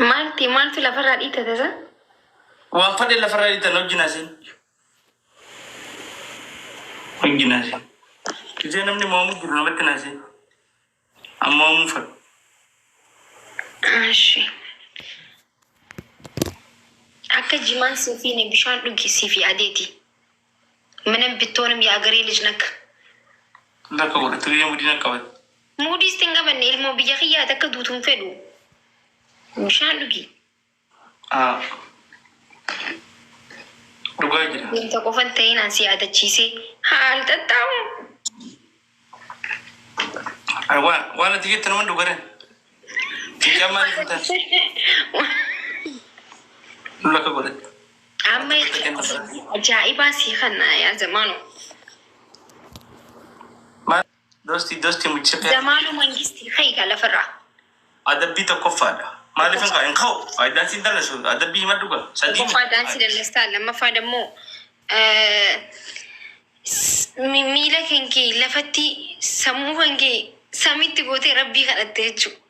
maaltu lafarraa dhiitate sa? Waan fadhe lafarraa dhiitan hojjinaasin. Hojjinaasin. Kijee namni moomu jiru namatti naasin. Amma moomuu fadhu. Ashi. Akka jimaan siifiine bishaan dhugi siifi adeeti. Mana bittoonam yaa garee lijnaka. Lakka godhatu biyya mudina qabat. Mudis tinga banne ilmoo biyya kiyyaa takka duutuun fedhu. Bishaan dhugi. Dhugaa jira. Wanta qofan ta'in ansi yaadachiisee haal xaxxaawu. Waan ati jettan waan dhugaran. Tika maal fitan? Lakka godhatu. Amma ajaa'ibaa sii kannaa yaa zamaano. Dosti mucha pe. Zamaano mangisti khayga lafarraa. Adabbii tokkoffaadha. Maaliif hin qaa'in ka'u? Faayidaan siin dallasu adabbii hima dhuga. Sadii. Faayidaan si dallastaa lammaffaa dammoo miila kenkee lafatti sammuu kenkee samitti gootee rabbii kadhatte jechuudha.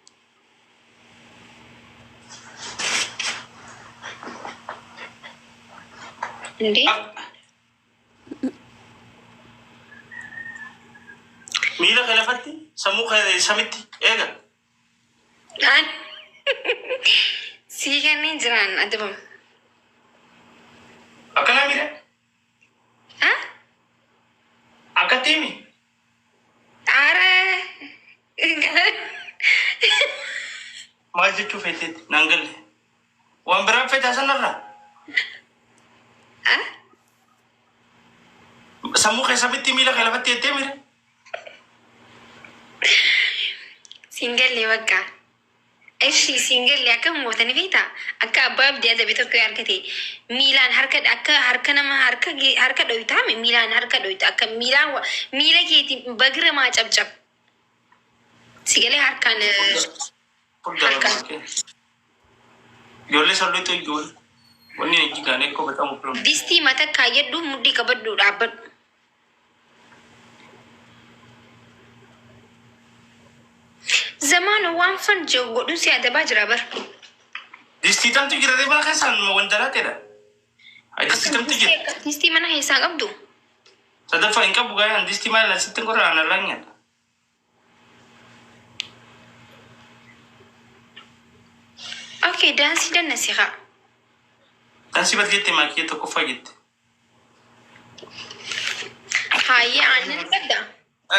Ndi? Miila kee lafatti sammuu kee samitti eega. Sii kanneen jiran adabam. Akkana mire? Akkatiimi? Aara. Maal jechuu feeteetti naan galle. Waan biraan feetaa sanarraa? Sammuu kee samitti miila kee lafatti jettee mire? Singalee bakka. Eshi singalee akka mootanii beektaa? Akka abbaa abdii adabe tokko argate miilaan harka nama harka dhoytaame miilaan harka dhoyta akka miila keetiin bagira maa cabcab. Sigalee harkaan. Ijoollee salloota ijoollee. Wanni hin jigaane akka batamu filamu. Distii mata kaayyadhu mudhii qabadhu dhaabbadhu. Zamaano waan fan jiru godhuun si adabaa jira bar. Distii tamtu jira dee mana keessaan wandalaa ta'edha. Distii tamtu jira. Distii mana keessaa qabdu. Sadaffaa hin qabu gaayaan distii maal asitti qorra aanarraa nyaata. Okay, daansii danna si haa. Daansii bat jette Makii tokkoffaa jette. Hayyee aannan qabda.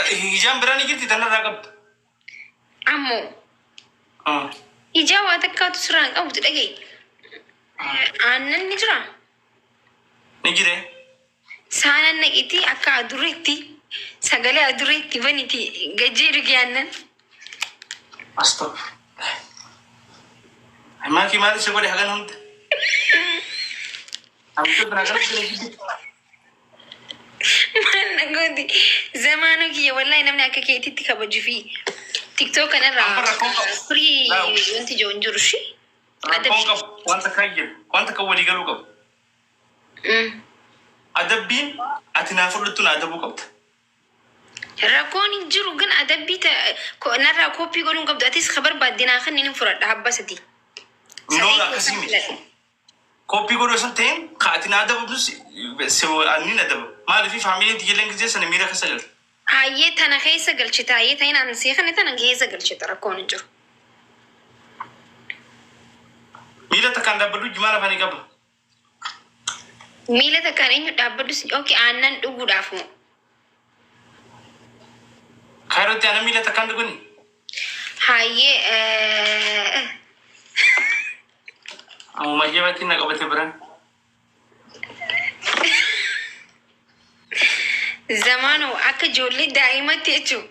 Hijaan biraan ni jirti tanarraa qabda. Ammoo. Ijaa waa takkaatu suraan qabdu dhagaye. Aannan ni jira. Ni jiree. Saanan naqitii akka adureetti sagalee adureetti baniti gajjee dhugi aannan. Astop. Makii maal isa godhe hagan hunda? Amto biraa gara jira. Maal nagooti zamaanoo kiyya wallahi namni akka keetitti kabaju fi TikTok kanarraa free wanti joon jiru shi. Wanta kan jiru wanta kan walii galuu qabu. Adabbiin ati naa fudhattu na adabuu qabda. Rakkoon hin jiru gan adabbii narraa kooppii godhuun qabdu atis kabar baaddinaa kan inni fudhadha habbasati. Noon akkasii miti. Kooppii godhuu san ta'een ati naa adababnus annin adaba. Maaliif faamiliin tiyyaleen gisee sana miira keessa galte. Hayyee tana keessa galchita hayyee ta'in ansii kana tana keessa galchita rakkoon hin jiru. Miila takkaan dhaabbadhu jimaa lafanii qaba. Miila takkaan eenyu dhaabbadhu okay aannan dhuguudhaaf moo? Kaayirootti aannan miila takkaan dhuguni? Hayyee ammayyaa baatti na qabate biraan. Zamaanoo akka ijoollee daa'imatti jechuun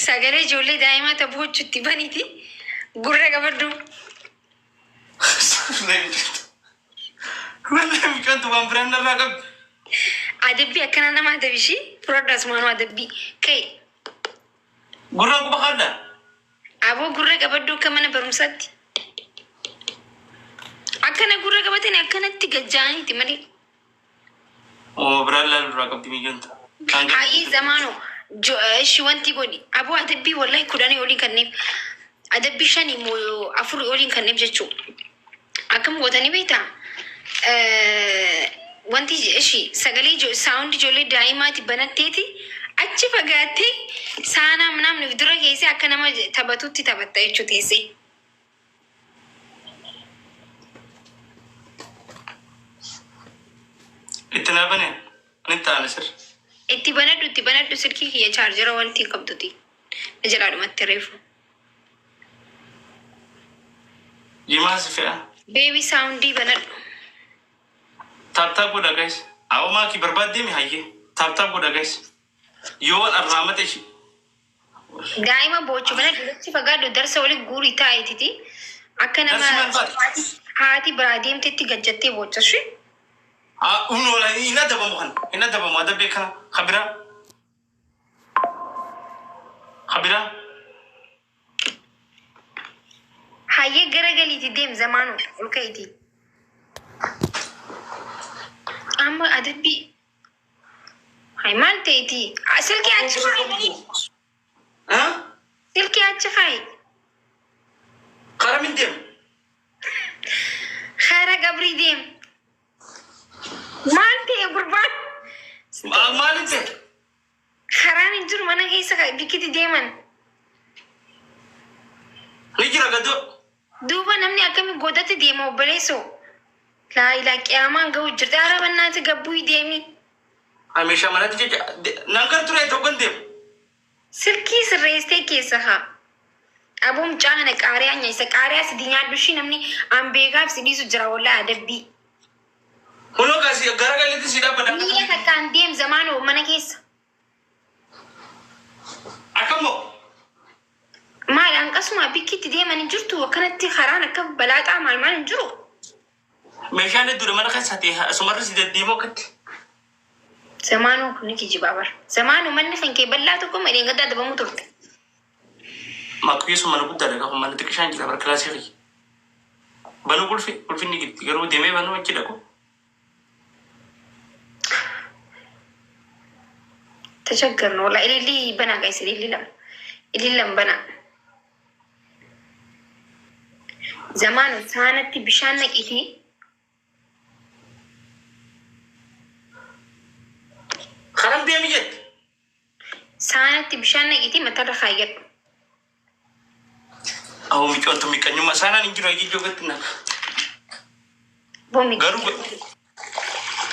sagalee ijoollee daa'imaa ta'uu hojjetti baniti gurra qabadhu. Wanti waan biraan narraa qabdi. Adabbii akkana nama adabishii fudhadhaas maanuu adabbii ka'e. Gurraan quba qabda. Aboo gurra qabadhu akka mana barumsaatti. Akkana gurra qabatanii akkanatti gajjaaniiti malee. Biraan laalurraa qabdi miijantu. Hayyee zamaanoo shi wanti godhi aboo adabbii wallahi 10 oliin kanneef adabbii 5 moo 4 oliin kanneef jechuudha. akkam gootanii beektaa? Wanti ishii sagalee saawundi ijoollee daa'imaati banatteeti achi fagaattee saanaa namni dura keessee akka nama taphatutti taphatta jechuudha teessee. Itti naa baneen ani taa'an sir. Itti banadhu silkii kiyya chaarjera wanti qabduti. Na jalaadhumatti reefu. Jimaa si fe'a. Beebii saawundii banadhu. Taaptaap godha guys. Awwa maakii barbaadde mi hayyee. Taaptaap godha guys. Yoo wal arraamate ishee. Daa'ima boochu banadhu achi fagaadhu darsa waliin guurii taa'eetiti. Akka nama haati biraa deemtetti gajjattee boochashe. Uno wala ina dabamu kan. Ina dabamu adabee kana. Khabira. Hayyee gara galiiti deem zamaanu ol ka'iiti. Amma adabbii. Hay maal ta'eeti? Silkii achi faayi. Silkii achi faayi. Kara min deem. Kara gabrii deem. Maal ta'e gurbaan? Maalin ta'e? Karaan hin jiru mana keessa bikkiti deeman. Ni jira gadoo. Duuba namni akkami godatti deema obboleessoo. Laa ilaa qiyaamaan ga'u jirti arabannaati gabbuu deemi. Meeshaa manatti jecha nangar ture tokkon deemu. Silkii sirreessitee keessa haa. Abuun caana qaariyaa nyaisa qaariyaa si nyaadhu ishii namni ambeekaaf si dhiisu jira wallaa adabbii. Kunoo kaasii gara galiitti si dhaabbata. Biyya takkaan deem zamaanoo mana keessa. Akkamoo. Maal hanqasuma bikkitti deeman hin jirtu akkanatti karaan akka balaaxaa maal hin jiru. Meeshaan hedduu mana keessa ta'e asumarra si deddeemoo akkatti. Zamaanoo kun kijibaa bara. Zamaanoo manni fankee bal'aa tokko madeen gaddaa dabamu turte. Makii sun mana guddaadha gaafa mana xiqqishaan jira bara kilaasii fi banuu ulfinni gitti garuu deemee banuu achi dhaqu. Tashaggarnu wala ililii banaa gaisa ililan banaa. Zamaanoo saanatti bishaan naqitii. Karam deemi jette. Saanatti bishaan naqitii matarra kaayyadhu. Awwa micoontu miqanyuma saanaan hin jiru ayyii joogatti na. Boomi.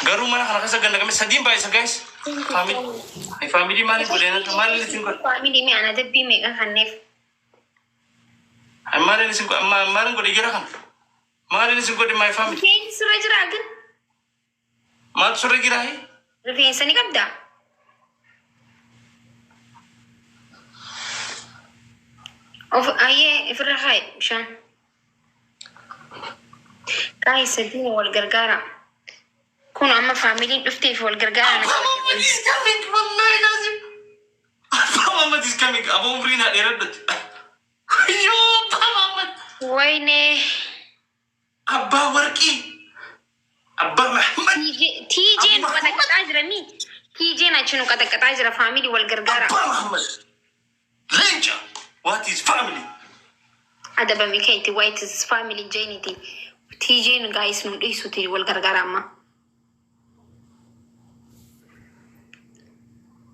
Garuu mana kana keessa gannaqame sadiin baay'isa guys. Family maaliif godheenatu maaliif isin godhe? Family mi ana dabbii meeqa kanneef. Maaliif isin godhe? Maaliif godhe jira kan? Maaliif isin godhe my family? Rifeensi sirra jira agin. Maaltu sirra jira hee? Rifeensa ni qabdaa? Of ayyee ifirra kaayi bishaan. Kaayi sadiin wal gargaara. Kun amma faamiliin dhufteef wal gargaara. Mama is coming. Wallahi lazim. Mama is coming. Abu umri na dheeradhu. Yo Mama. Wayne. Abba warqi. Abba Muhammad. TJ nu qaxaqaxaa jira mi? TJ na chinu qaxaqaxaa jira faamilii wal gargaara. Abba Muhammad. Lenja. What is family? Adaba mi kayti what is family jainiti. TJ nu guys nu dhiisuti wal gargaara amma.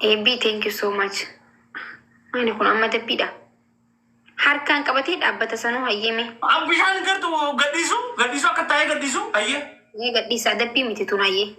AB, thank you so much. Ani kun amma dabbiidha. Harkaan qabatee dhaabbata sanuu hayyeme. Bishaan gartuu gadhiisu akka taa'ee gadhiisu hayyee. Gadhiisaa dabbii miti tun hayyee.